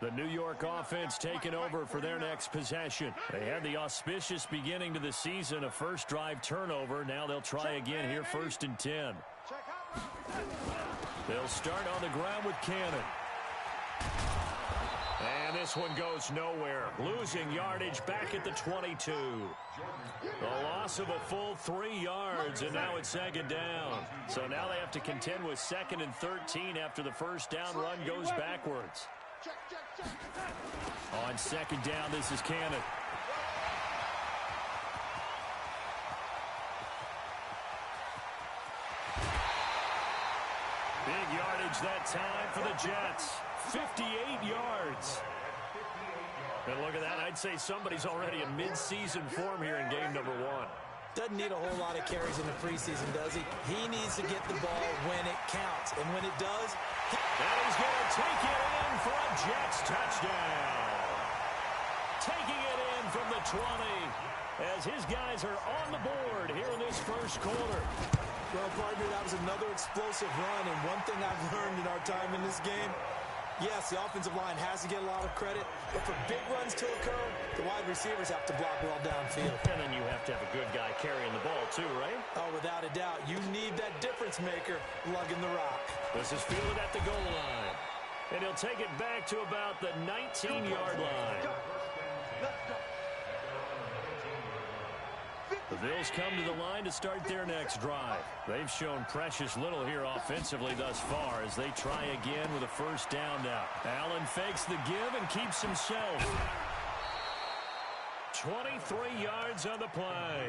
The New York offense taking over for their next possession. They had the auspicious beginning to the season, a first drive turnover. Now they'll try again here, 1st and 10. They'll start on the ground with Cannon. And this one goes nowhere. Losing yardage back at the 22. A loss of a full 3 yards, and now it's 2nd down. So now they have to contend with 2nd and 13 after the first down run goes backwards. On 2nd down, this is Cannon. Big yardage that time for the Jets. 58 yards. And look at that. I'd say somebody's already in mid-season form here in game number 1. Doesn't need a whole lot of carries in the preseason, does he? He needs to get the ball when it counts. And when it does, and he's going to take it in for a Jets touchdown. Taking it in from the 20 as his guys are on the board here in this first quarter. Well, partner, that was another explosive run. And one thing I've learned in our time in this game, yes, the offensive line has to get a lot of credit, but for big runs to occur, the wide receivers have to block well downfield. And then you have to have a good guy carrying the ball too, right? Oh, without a doubt. You need that difference maker lugging the rock. This is fielded at the goal line. And he'll take it back to about the 19-yard line. The Bills come to the line to start their next drive. They've shown precious little here offensively thus far as they try again with a first down now. Allen fakes the give and keeps himself. 23 yards on the play.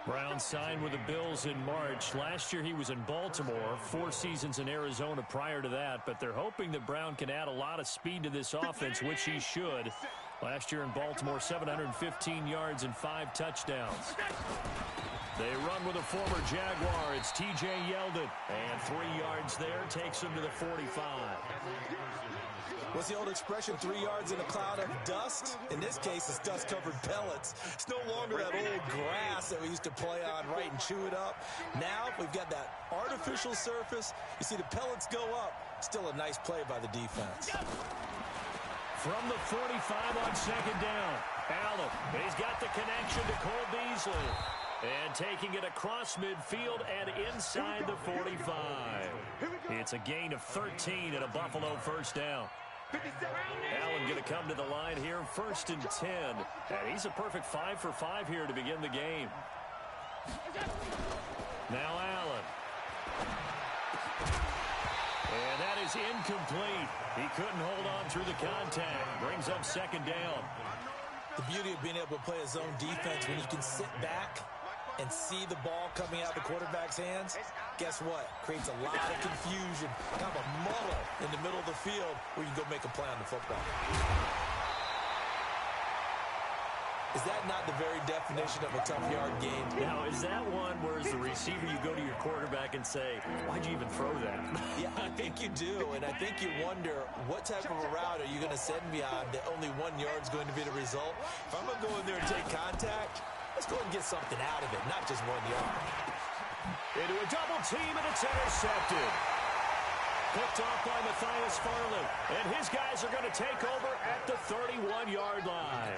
Brown signed with the Bills in March. Last year he was in Baltimore, 4 seasons in Arizona prior to that, but they're hoping that Brown can add a lot of speed to this offense, which he should. Last year in Baltimore, 715 yards and 5 touchdowns. They run with a former Jaguar. It's T.J. Yeldon. And 3 yards there takes him to the 45. What's the old expression, 3 yards in a cloud of dust? In this case, it's dust-covered pellets. It's no longer that old grass that we used to play on, right, and chew it up. Now we've got that artificial surface. You see the pellets go up. Still a nice play by the defense. From the 45 on 2nd down. Allen, he's got the connection to Cole Beasley. And taking it across midfield and inside the 45. It's a gain of 13 and a Buffalo first down. Allen going to come to the line here, 1st and 10. And he's a perfect 5 for 5 here to begin the game. Now Allen. And that is incomplete. He couldn't hold on through the contact. Brings up 2nd down. The beauty of being able to play a zone defense when you can sit back and see the ball coming out of the quarterback's hands, guess what? Creates a lot of confusion. Kind of a muddle in the middle of the field where you can go make a play on the football. Is that not the very definition of a tough yard game? Now, is that one where as the receiver you go to your quarterback and say, why'd you even throw that? Yeah, I think you do, and I think you wonder what type of a route are you going to send me on that only 1 yard's going to be the result? If I'm going to go in there and take contact, let's go ahead and get something out of it, not just 1 yard. Into a double team, and it's intercepted. Picked off by Matthias Farley, and his guys are going to take over at the 31-yard line.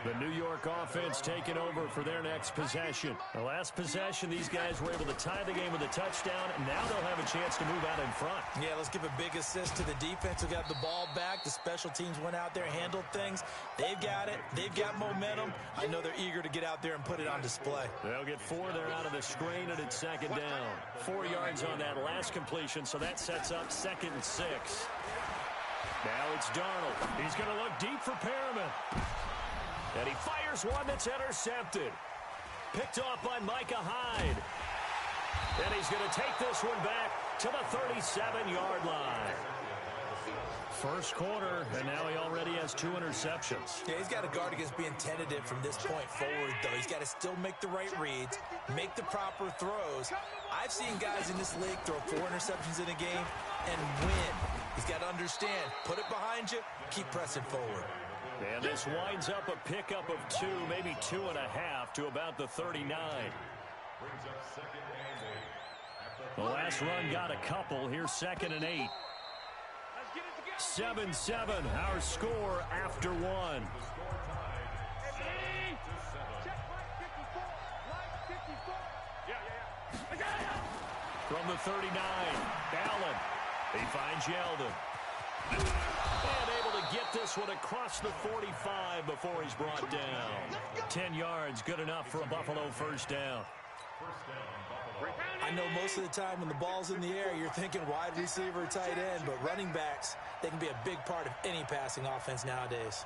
The New York offense taking over for their next possession. The last possession, these guys were able to tie the game with a touchdown, and now they'll have a chance to move out in front. Yeah, let's give a big assist to the defense who got the ball back. The special teams went out there, handled things. They've got it. They've got momentum. I know they're eager to get out there and put it on display. They'll get 4 there out of the screen, and it's 2nd down. 4 yards on that last completion, so that sets up 2nd and 6. Now it's Darnold. He's going to look deep for Perriman. And he fires one that's intercepted. Picked off by Micah Hyde. And he's going to take this one back to the 37-yard line. First quarter, and now he already has 2 interceptions. Yeah, he's got to guard against being tentative from this point forward, though. He's got to still make the right reads, make the proper throws. I've seen guys in this league throw 4 interceptions in a game and win. He's got to understand, put it behind you, keep pressing forward. And this winds up a pickup of 2, maybe 2.5 to about the 39. The last run got a couple. Here's 2nd and 8. 7-7, our score after one. From the 39, Allen. He finds Yeldon. And able to get this one across the 45 before he's brought down. 10 yards, good enough for a Buffalo first down. I know most of the time when the ball's in the air, you're thinking wide receiver, tight end, but running backs, they can be a big part of any passing offense nowadays.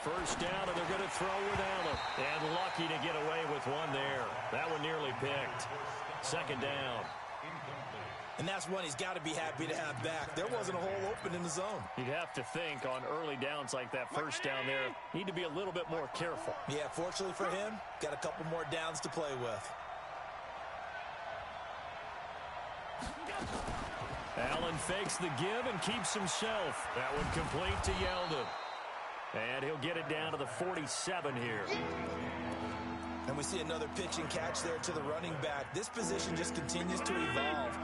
First down, and they're going to throw with Allen. And lucky to get away with one there. That one nearly picked. Second down. And that's one he's got to be happy to have back. There wasn't a hole open in the zone. You'd have to think on early downs like that first down there, need to be a little bit more careful. Yeah, fortunately for him, got a couple more downs to play with. Allen fakes the give and keeps himself. That one complete to Yeldon. And he'll get it down to the 47 here. And we see another pitch and catch there to the running back. This position just continues to evolve.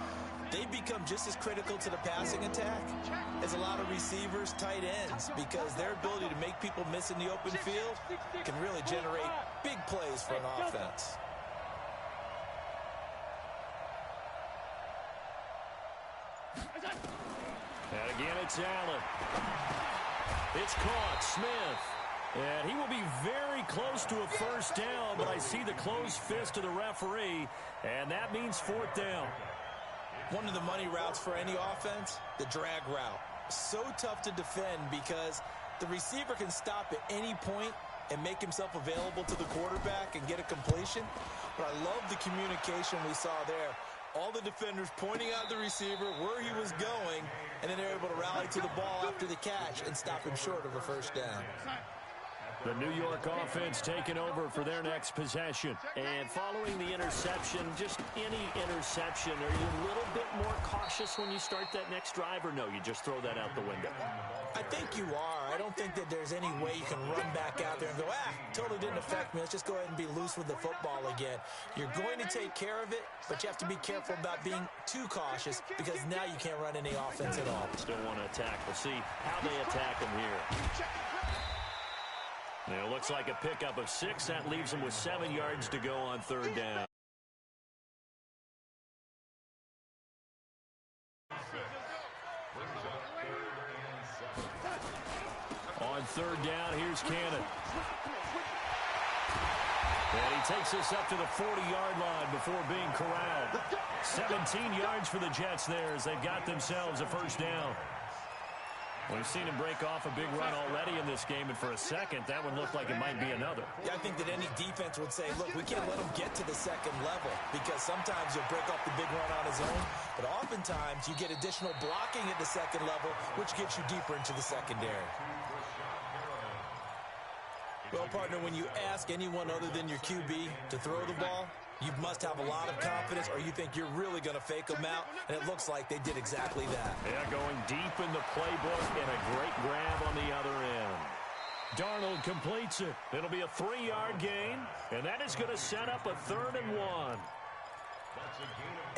They become just as critical to the passing attack as a lot of receivers, tight ends, because their ability to make people miss in the open field can really generate big plays for an offense. And again, it's Allen. It's caught. Smith. And he will be very close to a first down, but I see the closed fist of the referee, and that means fourth down. One of the money routes for any offense, the drag route. So tough to defend because the receiver can stop at any point and make himself available to the quarterback and get a completion. But I love the communication we saw there. All the defenders pointing out the receiver, where he was going, and then they're able to rally to the ball after the catch and stop him short of a first down. The New York offense taking over for their next possession. And following the interception, just any interception, are you a little bit more cautious when you start that next drive, or no, you just throw that out the window? I think you are. I don't think that there's any way you can run back out there and go, totally didn't affect me. Let's just go ahead and be loose with the football again. You're going to take care of it, but you have to be careful about being too cautious because now you can't run any offense at all. Still want to attack. We'll see how they attack him here. It looks like a pickup of 6. That leaves him with 7 yards to go on third down. On third down, here's Cannon. And he takes us up to the 40-yard line before being corralled. 17 yards for the Jets there as they've got themselves a first down. We've seen him break off a big run already in this game, and for a second, that one looked like it might be another. Yeah, I think that any defense would say, look, we can't let him get to the second level because sometimes you'll break off the big run on his own, but oftentimes you get additional blocking at the second level, which gets you deeper into the secondary. Well, partner, when you ask anyone other than your QB to throw the ball, you must have a lot of confidence or you think you're really going to fake them out, and it looks like they did exactly that. Yeah, going deep in the playbook and a great grab on the other end. Darnold completes it. It'll be a 3-yard gain, and that is going to set up a 3rd and 1.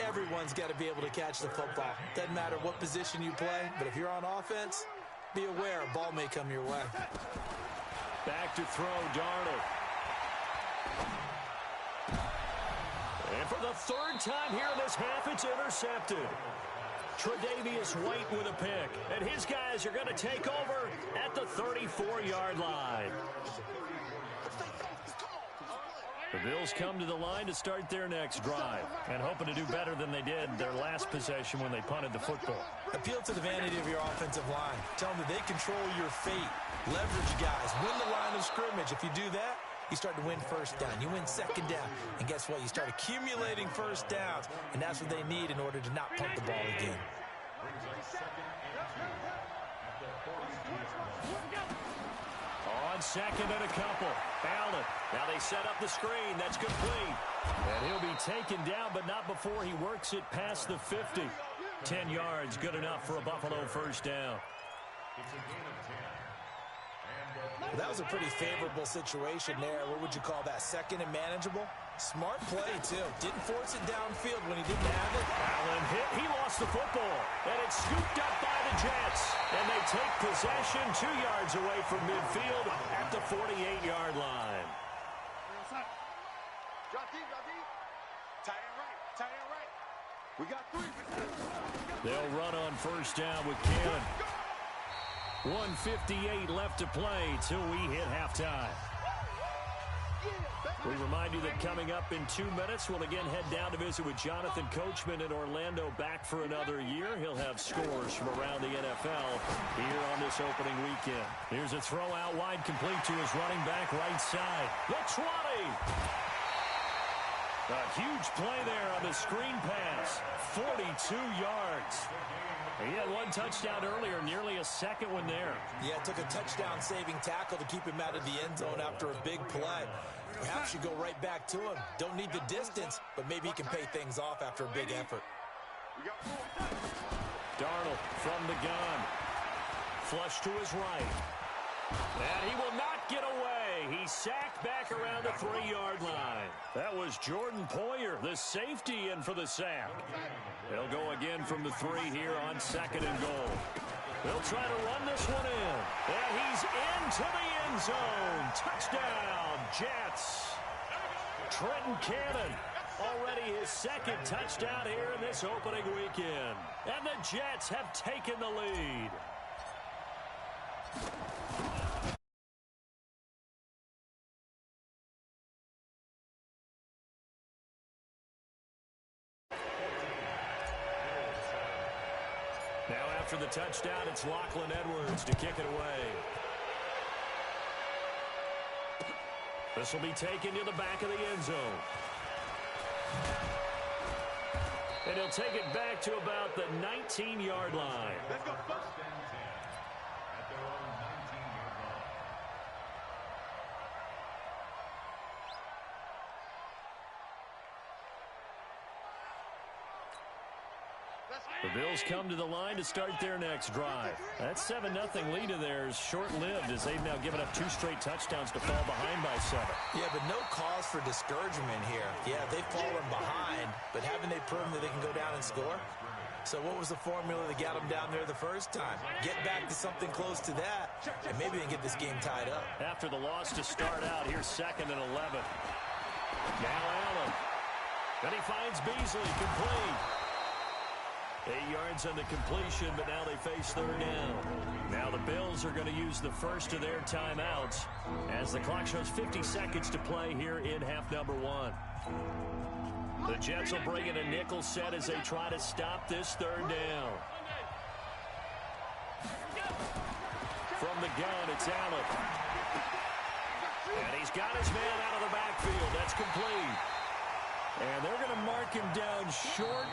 Everyone's got to be able to catch the football. Doesn't matter what position you play, but if you're on offense, be aware a ball may come your way. Back to throw, Darnold. And for the 3rd time here in this half, it's intercepted. Tre'Davious White with a pick. And his guys are going to take over at the 34-yard line. The Bills come to the line to start their next drive and hoping to do better than they did their last possession when they punted the football. Appeal to the vanity of your offensive line. Tell them that they control your fate. Leverage guys. Win the line of scrimmage. If you do that, you start to win first down. You win second down. And guess what? You start accumulating first downs. And that's what they need in order to not punt the ball again. On second and a couple. Allen. Now they set up the screen. That's complete. And he'll be taken down, but not before he works it past the 50. 10 yards, good enough for a Buffalo first down. Well, that was a pretty favorable situation there. What would you call that? Second and manageable? Smart play, too. Didn't force it downfield when he didn't have it. Allen hit. He lost the football. And it's scooped up by the Jets. And they take possession 2 yards away from midfield at the 48-yard line. Drop deep, drop deep. Tight end right, tight end right. We got 3. They'll run on first down with Cannon. 1:58 left to play till we hit halftime. We remind you that coming up in 2 minutes, we'll again head down to visit with Jonathan Coachman in Orlando, back for another year. He'll have scores from around the NFL here on this opening weekend. Here's a throw out wide, complete to his running back right side. The 20. A huge play there on the screen pass. 42 yards. He had 1 touchdown earlier, nearly a second one there. Yeah, it took a touchdown-saving tackle to keep him out of the end zone after a big play. Perhaps you go right back to him. Don't need the distance, but maybe he can pay things off after a big effort. Darnold from the gun. Flush to his right. And he will not get away. He's sacked back around the 3-yard line. That was Jordan Poyer, the safety, in for the sack. They'll go again from the 3 here on 2nd and goal. They'll try to run this one in. And he's into the end zone. Touchdown, Jets. Trenton Cannon, already his 2nd touchdown here in this opening weekend. And the Jets have taken the lead. Now after the touchdown, it's Lachlan Edwards to kick it away. This will be taken to the back of the end zone. And he'll take it back to about the 19-yard line. Let's go first. The Bills come to the line to start their next drive. That 7-0 lead of theirs short-lived as they've now given up 2 straight touchdowns to fall behind by 7. Yeah, but no cause for discouragement here. Yeah, they've fallen behind, but haven't they proven that they can go down and score? So what was the formula that got them down there the first time? Get back to something close to that, and maybe they can get this game tied up. After the loss to start out, here's 2nd and 11. Now Allen. Then he finds Beasley, complete. 8 yards on the completion, but now they face 3rd down. Now the Bills are going to use the first of their timeouts as the clock shows 50 seconds to play here in half number 1. The Jets will bring in a nickel set as they try to stop this 3rd down. From the gun, it's Allen. And he's got his man out of the backfield. That's complete. And they're going to mark him down short,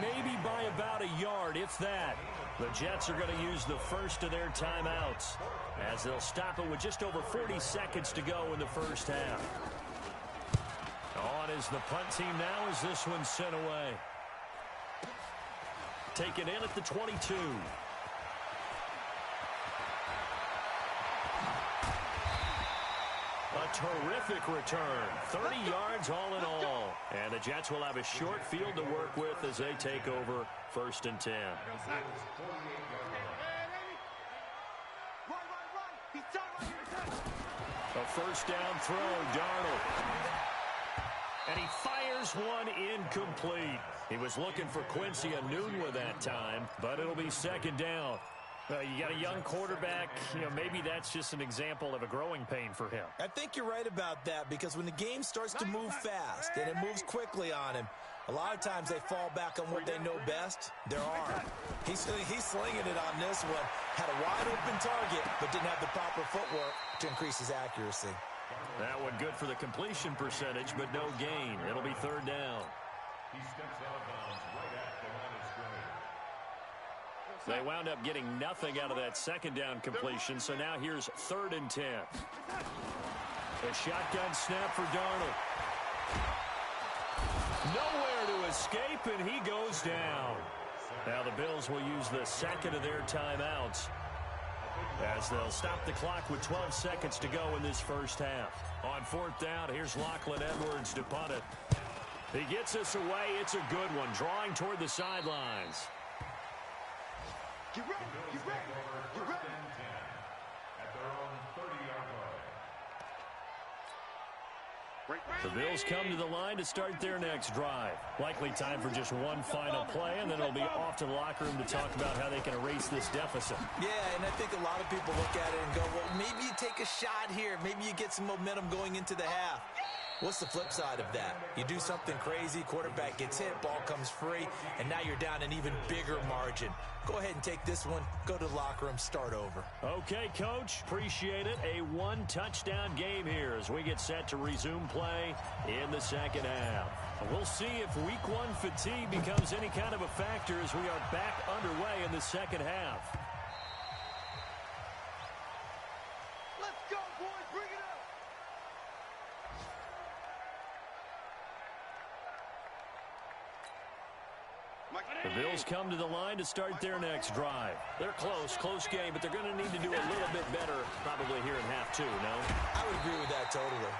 maybe by about a yard, if that. The Jets are going to use the first of their timeouts as they'll stop it with just over 40 seconds to go in the first half. On is the punt team now as this one's sent away. Taken in at the 22. A terrific return. 30 yards all in all. And the Jets will have a short field to work with as they take over 1st and 10. A first down throw, Darnold. And he fires one incomplete. He was looking for Quincy Enunwa that time, but it'll be 2nd down. You got a young quarterback, maybe that's just an example of a growing pain for him. I think you're right about that because when the game starts to move fast and it moves quickly on him, a lot of times they fall back on what they know best, their arm. He's slinging it on this one. Had a wide open target, but didn't have the proper footwork to increase his accuracy. That one good for the completion percentage, but no gain. It'll be 3rd down. He steps out of bounds right at the line of scrimmage. They wound up getting nothing out of that 2nd down completion, so now here's 3rd and 10. A shotgun snap for Darnold. Nowhere to escape, and he goes down. Now the Bills will use the 2nd of their timeouts as they'll stop the clock with 12 seconds to go in this first half. On fourth down, here's Lachlan Edwards to punt it. He gets us away. It's a good one, drawing toward the sidelines. Get ready. At their own 30-yard line. The Bills come to the line to start their next drive. Likely time for just one final play, and then it'll be off to the locker room to talk about how they can erase this deficit. Yeah, and I think a lot of people look at it and go, well, maybe you take a shot here. Maybe you get some momentum going into the half. What's the flip side of that? You do something crazy, quarterback gets hit, ball comes free, and now you're down an even bigger margin. Go ahead and take this one, go to the locker room, start over. Okay, Coach, appreciate it. A one-touchdown game here as we get set to resume play in the second half. We'll see if week one fatigue becomes any kind of a factor as we are back underway in the second half. The Bills come to the line to start their next drive. They're close game, but they're going to need to do a little bit better probably here in half two, no? I would agree with that totally.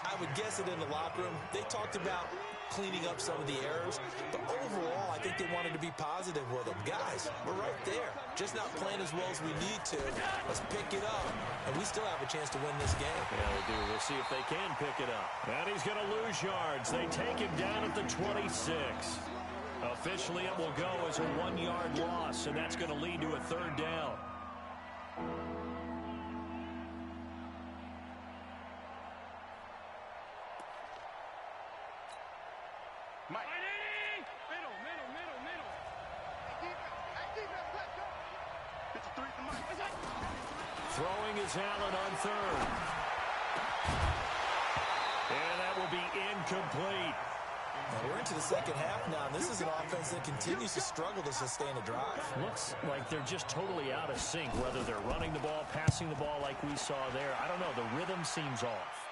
I would guess it in the locker room. They talked about cleaning up some of the errors, but overall, I think they wanted to be positive with them. Guys, we're right there. Just not playing as well as we need to. Let's pick it up, and we still have a chance to win this game. Yeah, we do. We'll see if they can pick it up. And he's going to lose yards. They take him down at the 26. Officially, it will go as a 1-yard loss, and that's going to lead to a third down. Throwing is Allen on third. And that will be incomplete. Now we're into the second half now, and this is an offense that continues to struggle to sustain a drive. Looks like they're just totally out of sync, whether they're running the ball, passing the ball like we saw there. I don't know. The rhythm seems off.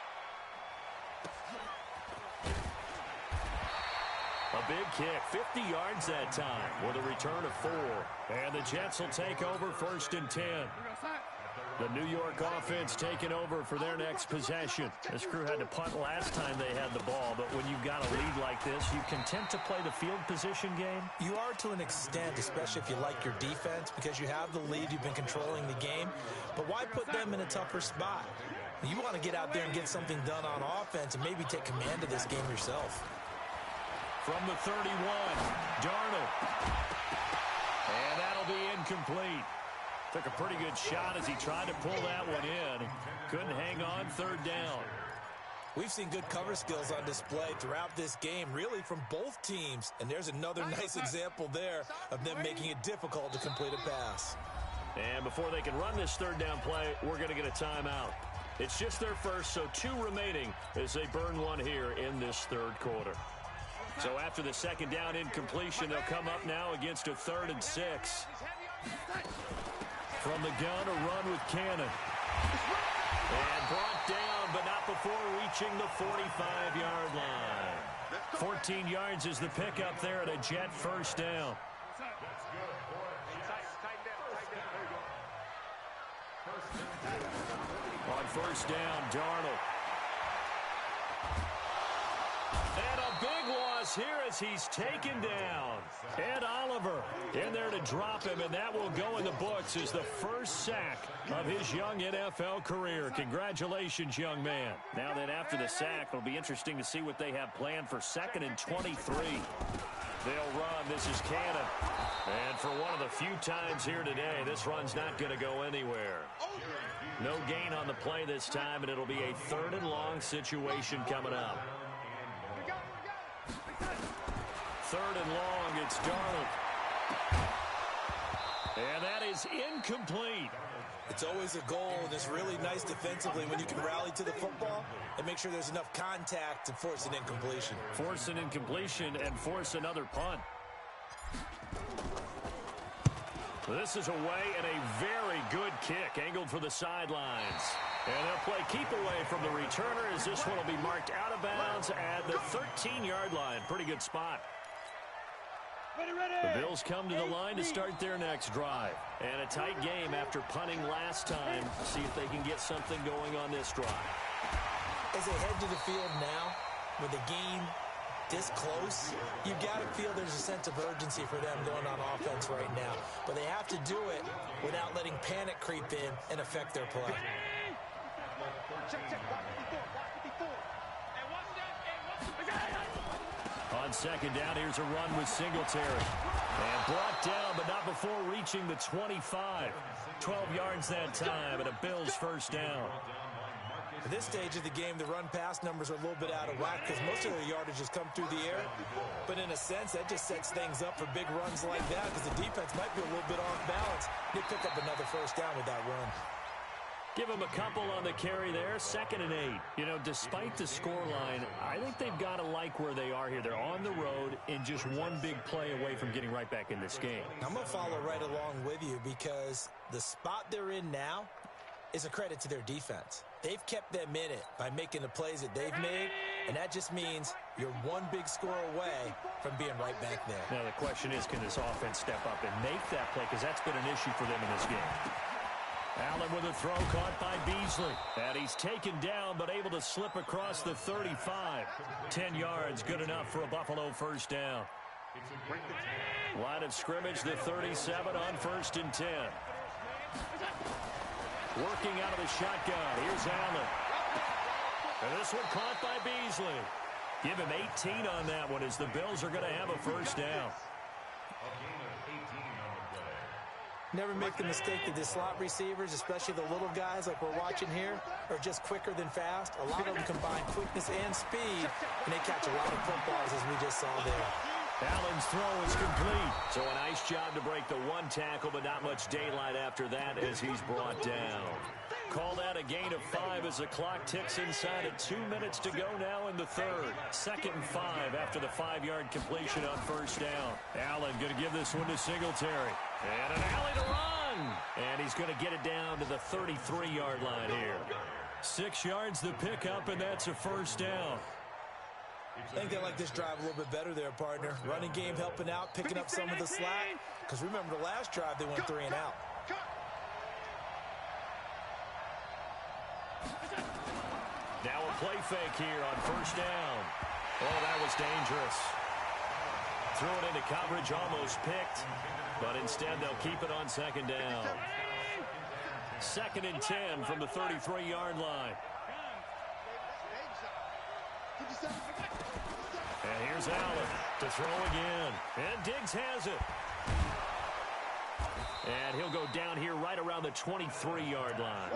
A big kick, 50 yards that time with a return of 4. And the Jets will take over 1st and 10. The New York offense taking over for their next possession. This crew had to punt last time they had the ball, but when you've got a lead like this, you content to play the field position game? You are to an extent, especially if you like your defense, because you have the lead, you've been controlling the game. But why put them in a tougher spot? You want to get out there and get something done on offense and maybe take command of this game yourself. From the 31, Darnold. And that'll be incomplete. Took a pretty good shot as he tried to pull that one in. Couldn't hang on, third down. We've seen good cover skills on display throughout this game, really from both teams. And there's another nice example there of them making it difficult to complete a pass. And before they can run this third down play, we're going to get a timeout. It's just their first, so 2 remaining as they burn one here in this third quarter. So after the second down incompletion, they'll come up now against a 3rd and 6. From the gun, a run with Cannon. And brought down, but not before reaching the 45-yard line. 14 yards is the pickup there at a Jet first down. On first down, Darnold. And a big loss here as he's taken down. Ed Oliver in there to drop him, and that will go in the books as the first sack of his young NFL career. Congratulations, young man. Now then, after the sack, it'll be interesting to see what they have planned for 2nd and 23. They'll run. This is Cannon. And for one of the few times here today, this run's not going to go anywhere. No gain on the play this time, and it'll be a 3rd and long situation coming up. 3rd and long, it's Darnold. And that is incomplete. It's always a goal, and it's really nice defensively when you can rally to the football and make sure there's enough contact to force an incompletion. Force an incompletion and force another punt. This is away and a very good kick angled for the sidelines. And they'll play keep away from the returner as this one will be marked out of bounds at the 13-yard line. Pretty good spot. The Bills come to the line to start their next drive. And a tight game after punting last time. See if they can get something going on this drive. As they head to the field now, with the game this close, you've got to feel there's a sense of urgency for them going on offense right now. But they have to do it without letting panic creep in and affect their play. On second down, here's a run with Singletary. And brought down, but not before reaching the 25. 12 yards that time, and a Bills first down. At this stage of the game, the run-pass numbers are a little bit out of whack because most of their yardage has come through the air. But in a sense, that just sets things up for big runs like that because the defense might be a little bit off balance. They pick up another first down with that run. Give them a couple on the carry there, 2nd and 8. You know, despite the scoreline, I think they've got to like where they are here. They're on the road and just one big play away from getting right back in this game. I'm going to follow right along with you because the spot they're in now is a credit to their defense. They've kept them in it by making the plays that they've made, and that just means you're one big score away from being right back there. Now the question is, can this offense step up and make that play? Because that's been an issue for them in this game. Allen with a throw caught by Beasley. And he's taken down but able to slip across the 35. 10 yards, good enough for a Buffalo first down. Line of scrimmage, the 37 on 1st and 10. Working out of the shotgun. Here's Allen. And this one caught by Beasley. Give him 18 on that one as the Bills are going to have a first down. Never make the mistake that the slot receivers, especially the little guys like we're watching here, are just quicker than fast. A lot of them combine quickness and speed, and they catch a lot of footballs as we just saw there. Allen's throw is complete. So a nice job to break the one tackle, but not much daylight after that as he's brought down. Called out a gain of 5 as the clock ticks inside of 2 minutes to go now in the third. 2nd and 5 after the 5-yard completion on first down. Allen going to give this one to Singletary. And an alley to run. And he's going to get it down to the 33-yard line here. 6 yards the pickup, and that's a first down. I think they like this drive a little bit better there, partner. Running game helping out, picking up some of the slack. Because remember the last drive, they went 3 and out. Now a play fake here on first down. Oh, that was dangerous. Threw it into coverage, almost picked. But instead, they'll keep it on 2nd down. 2nd and 10 from the 33-yard line. And here's Allen to throw again. And Diggs has it. And he'll go down here right around the 23-yard line.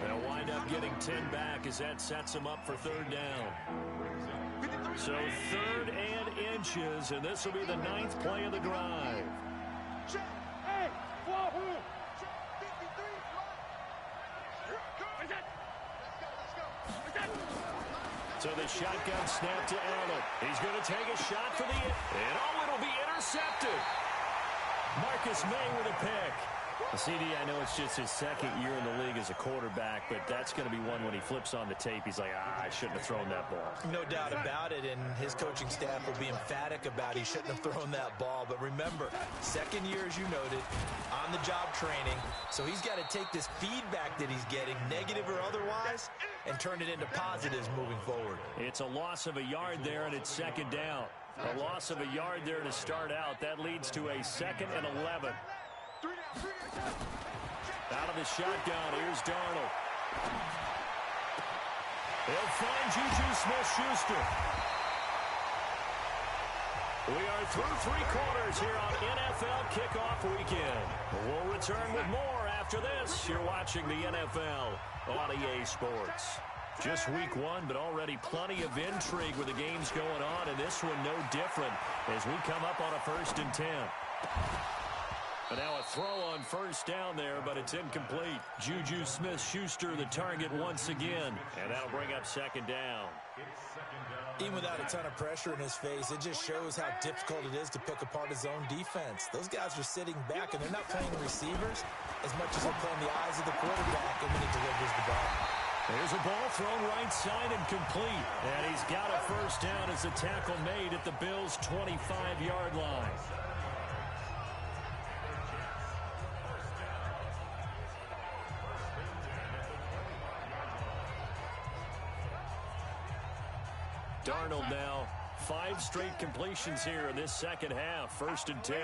They'll wind up getting 10 back as that sets him up for 3rd down. So 3rd and inches, and this will be the 9th play of the drive. So the shotgun snap to Allen. He's going to take a shot for the... And oh, it'll be intercepted. Marcus May with a pick. CD, I know it's just his 2nd year in the league as a quarterback, but that's going to be one when he flips on the tape. He's like, I shouldn't have thrown that ball. No doubt about it, and his coaching staff will be emphatic about he shouldn't have thrown that ball. But remember, 2nd year, as you noted, on-the-job training. So he's got to take this feedback that he's getting, negative or otherwise, and turn it into positives moving forward. It's a loss of a yard there, and it's 2nd down. A loss of a yard there to start out. That leads to a 2nd and 11. Out of the shotgun, here's Darnold. He'll find Juju Smith-Schuster. We are through 3 quarters here on NFL Kickoff Weekend. We'll return with more after this. You're watching the NFL on EA Sports. Just week 1, but already plenty of intrigue with the games going on, and this one no different as we come up on a 1st and 10. And now a throw on first down there, but it's incomplete. Juju Smith-Schuster the target once again, and that'll bring up 2nd down. Even without a ton of pressure in his face, it just shows how difficult it is to pick apart his own defense. Those guys are sitting back, and they're not playing receivers as much as they're playing the eyes of the quarterback and when he delivers the ball. There's a ball thrown right side and complete. And he's got a first down as the tackle made at the Bills' 25-yard line. Darnold now, 5 straight completions here in this second half. 1st and 10.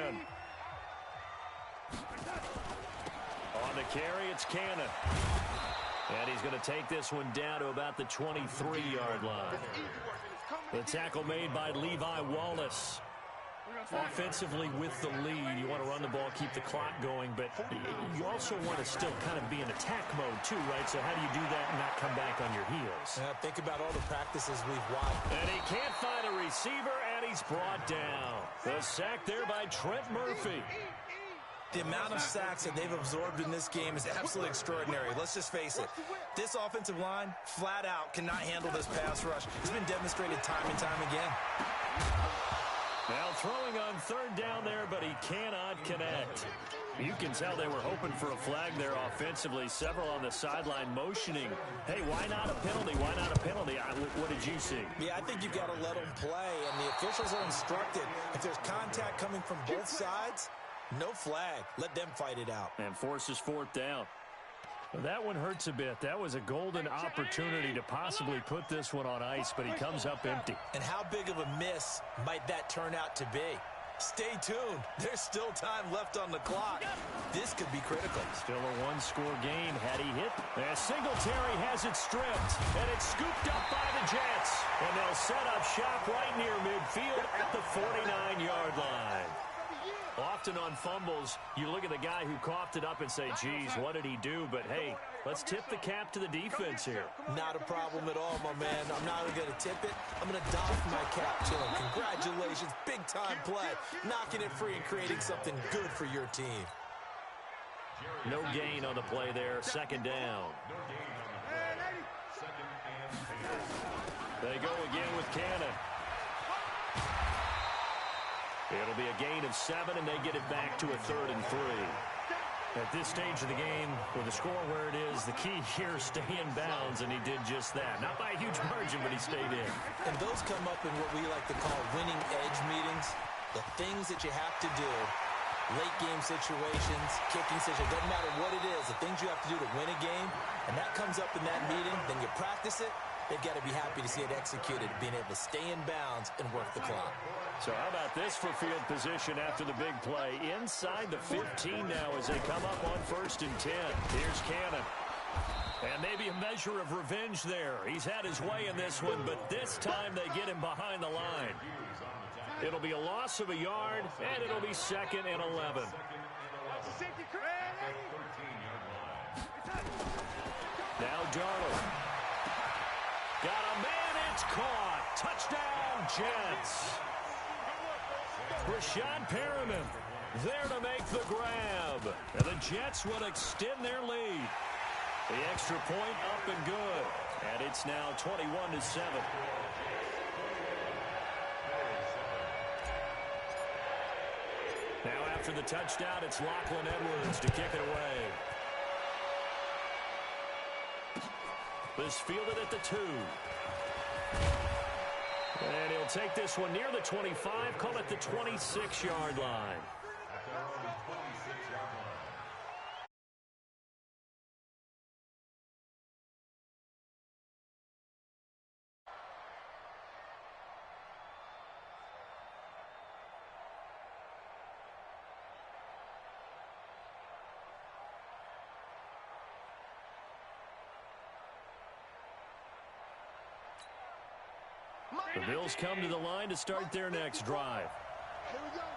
On the carry, it's Cannon. And he's going to take this one down to about the 23-yard line. The tackle made by Levi Wallace. Offensively with the lead, you want to run the ball, keep the clock going, but you also want to still kind of be in attack mode too, right? So how do you do that and not come back on your heels? Think about all the practices we've watched. And he can't find a receiver, and he's brought down. The sack there by Trent Murphy. The amount of sacks that they've absorbed in this game is absolutely extraordinary. Let's just face it. This offensive line, flat out, cannot handle this pass rush. It's been demonstrated time and time again. Now throwing on 3rd down there, but he cannot connect. You can tell they were hoping for a flag there offensively. Several on the sideline motioning. Hey, why not a penalty? Why not a penalty? What did you see? Yeah, I think you've got to let them play, and the officials are instructed. If there's contact coming from both sides, no flag. Let them fight it out. And forces 4th down. Well, that one hurts a bit. That was a golden opportunity to possibly put this one on ice, but he comes up empty. And how big of a miss might that turn out to be? Stay tuned. There's still time left on the clock. This could be critical. Still a 1-score game had he hit. And Singletary has it stripped, and it's scooped up by the Jets. And they'll set up shop right near midfield at the 49-yard line. Often on fumbles, you look at the guy who coughed it up and say, geez, what did he do? But, hey, let's tip the cap to the defense here. Not a problem at all, my man. I'm not even going to tip it. I'm going to doff my cap to him. Congratulations. Big-time play. Knocking it free and creating something good for your team. No gain on the play there. 2nd down. They go again with Cannon. It'll be a gain of 7, and they get it back to a 3rd and 3. At this stage of the game, with the score where it is, the key here is stay in bounds, and he did just that. Not by a huge margin, but he stayed in. And those come up in what we like to call winning edge meetings. The things that you have to do, late game situations, kicking situations, doesn't matter what it is, the things you have to do to win a game, and that comes up in that meeting, then you practice it, they've got to be happy to see it executed, being able to stay in bounds and work the clock. So how about this for field position after the big play? Inside the 15 now as they come up on 1st and 10. Here's Cannon. And maybe a measure of revenge there. He's had his way in this one, but this time they get him behind the line. It'll be a loss of a yard, and it'll be 2nd and 11. Now Darnold. Got a man, it's caught. Touchdown, Jets. Rashad Perriman there to make the grab. And the Jets will extend their lead. The extra point up and good. And it's now 21-7. Now after the touchdown, it's Lachlan Edwards to kick it away. This fielded at the 2. And he'll take this one near the 25, call it the 26-yard line. The Bills come to the line to start their next drive.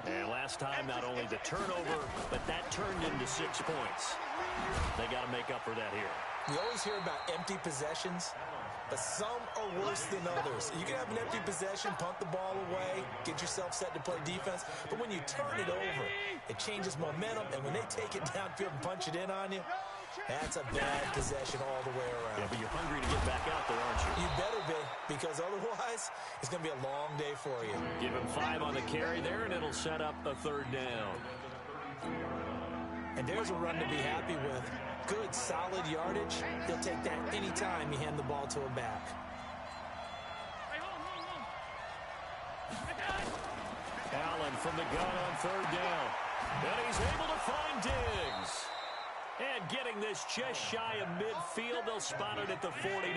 And last time, not only the turnover, but that turned into 6 points. They got to make up for that here. We always hear about empty possessions, but some are worse than others. You can have an empty possession, punt the ball away, get yourself set to play defense, but when you turn it over, it changes momentum, and when they take it downfield and punch it in on you, that's a bad possession all the way around. Yeah, but you're hungry to get back out there, aren't you? You better be, because otherwise, it's going to be a long day for you. Give him 5 on the carry there, and it'll set up a 3rd down. And there's a run to be happy with. Good, solid yardage. He'll take that anytime you hand the ball to a back. Allen from the gun on third down. And he's able to find Diggs. And getting this just shy of midfield, they'll spot it at the 49.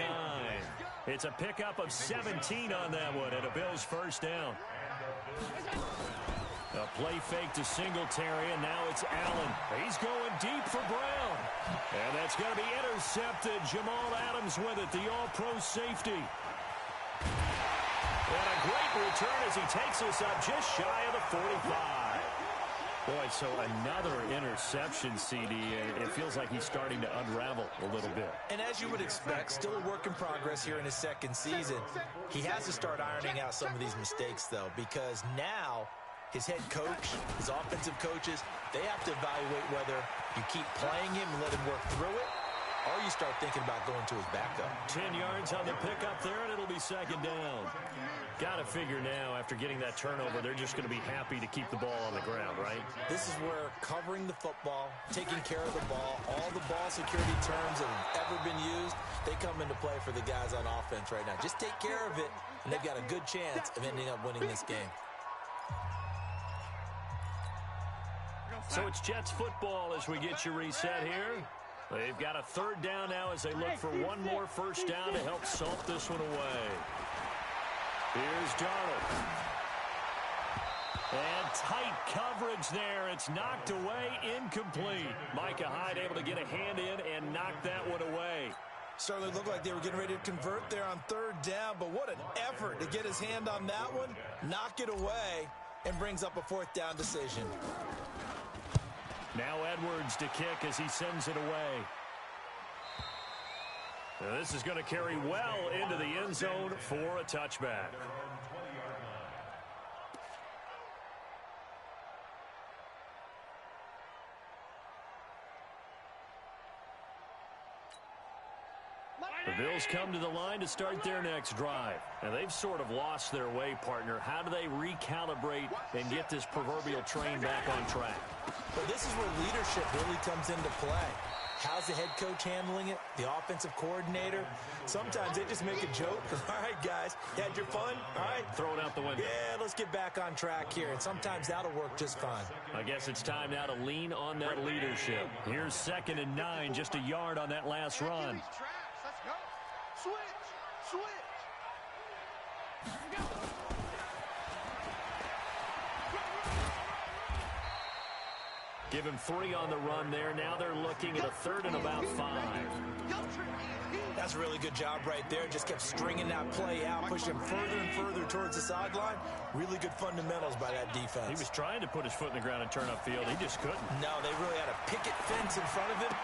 It's a pickup of 17 on that one, and a Bills first down. A play fake to Singletary, and now it's Allen. He's going deep for Brown. And that's going to be intercepted. Jamal Adams with it, the all-pro safety. And a great return as he takes us up just shy of the 45. Boy, so another interception, CD. It feels like he's starting to unravel a little bit. And as you would expect, still a work in progress here in his second season. He has to start ironing out some of these mistakes, though, because now his head coach, his offensive coaches, they have to evaluate whether you keep playing him and let him work through it, or you start thinking about going to his backup. 10 yards on the pickup there, and it'll be second down. Got to figure now, after getting that turnover, they're just going to be happy to keep the ball on the ground, right? This is where covering the football, taking care of the ball, all the ball security terms that have ever been used, they come into play for the guys on offense right now. Just take care of it, and they've got a good chance of ending up winning this game. So it's Jets football as we get you reset here. They've got a third down now as they look for one more first down to help salt this one away. Here's Darnold. And tight coverage there. It's knocked away, incomplete. Micah Hyde able to get a hand in and knock that one away. Certainly looked like they were getting ready to convert there on third down, but what an effort to get his hand on that one, knock it away, and brings up a fourth down decision. Now Edwards to kick as he sends it away. Now this is going to carry well into the end zone for a touchback. The Bills come to the line to start their next drive. And they've sort of lost their way, partner. How do they recalibrate and get this proverbial train back on track? Well, this is where leadership really comes into play. How's the head coach handling it? The offensive coordinator? Sometimes they just make a joke. All right, guys, you had your fun? All right. Throw it out the window. Yeah, let's get back on track here. And sometimes that'll work just fine. I guess it's time now to lean on that leadership. Here's 2nd and 9, just a yard on that last run. Let's go. Switch. Give him 3 on the run there. Now they're looking at a 3rd and about 5. That's a really good job right there. Just kept stringing that play out, pushing him further and further towards the sideline. Really good fundamentals by that defense. He was trying to put his foot in the ground and turn upfield. He just couldn't. No, they really had a picket fence in front of him.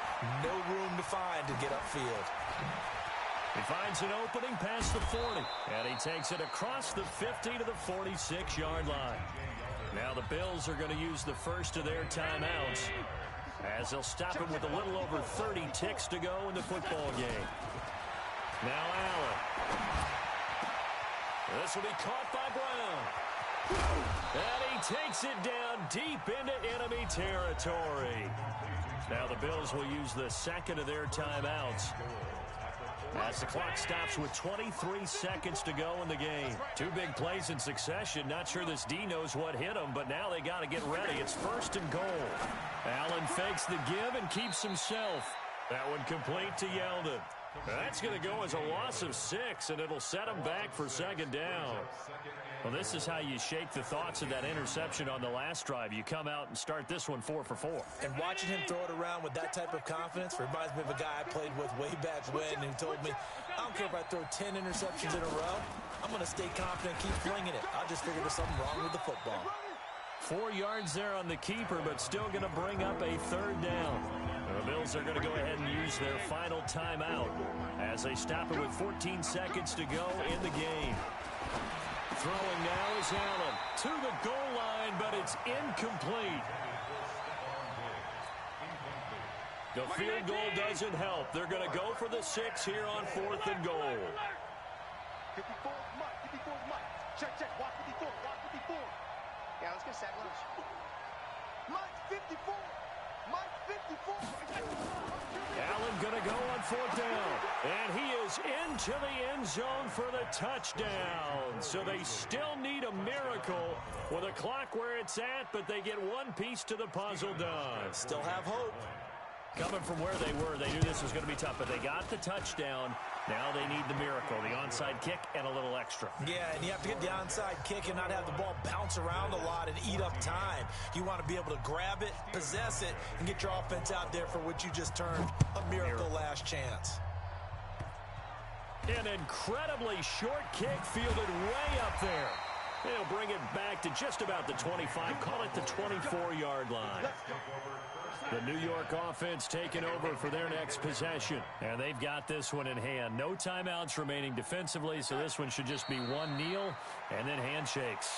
No room to find to get upfield. He finds an opening past the 40, and he takes it across the 50 to the 46-yard line. Now the Bills are going to use the first of their timeouts as they'll stop it with a little over 30 ticks to go in the football game. Now Allen. This will be caught by Brown. And he takes it down deep into enemy territory. Now the Bills will use the second of their timeouts as the clock stops with 23 seconds to go in the game. 2 big plays in succession. Not sure this D knows what hit him, but now they got to get ready. It's 1st and goal. Allen fakes the give and keeps himself. That one complete to Yeldon. That's going to go as a loss of 6, and it'll set him back for 2nd down. Well, this is how you shake the thoughts of that interception on the last drive. You come out and start this one 4 for 4. And watching him throw it around with that type of confidence reminds me of a guy I played with way back when who told me, I don't care if I throw 10 interceptions in a row. I'm going to stay confident, keep flinging it. I'll just figure there's something wrong with the football. 4 yards there on the keeper, but still going to bring up a 3rd down. The Bills are going to go ahead and use their final timeout as they stop it with 14 seconds to go in the game. Throwing now is Allen to the goal line, but it's incomplete. The field goal doesn't help. They're going to go for the 6 here on 4th and goal. 54, Mike. Check. Walk 54. Yeah, let's get sack lunch. Mike, 54. Mike 54. Allen going to go on 4th down. And he is into the end zone for the touchdown. So they still need a miracle with a clock where it's at, but they get one piece to the puzzle done. Still have hope. Coming from where they were, they knew this was going to be tough, but they got the touchdown. Now they need the miracle, the onside kick and a little extra. Yeah, and you have to get the onside kick and not have the ball bounce around a lot and eat up time. You want to be able to grab it, possess it, and get your offense out there for what you just termed a miracle last chance. An incredibly short kick fielded way up there. They'll bring it back to just about the 25, call it the 24-yard line. The New York offense taking over for their next possession. And they've got this one in hand. No timeouts remaining defensively, so this one should just be one kneel and then handshakes.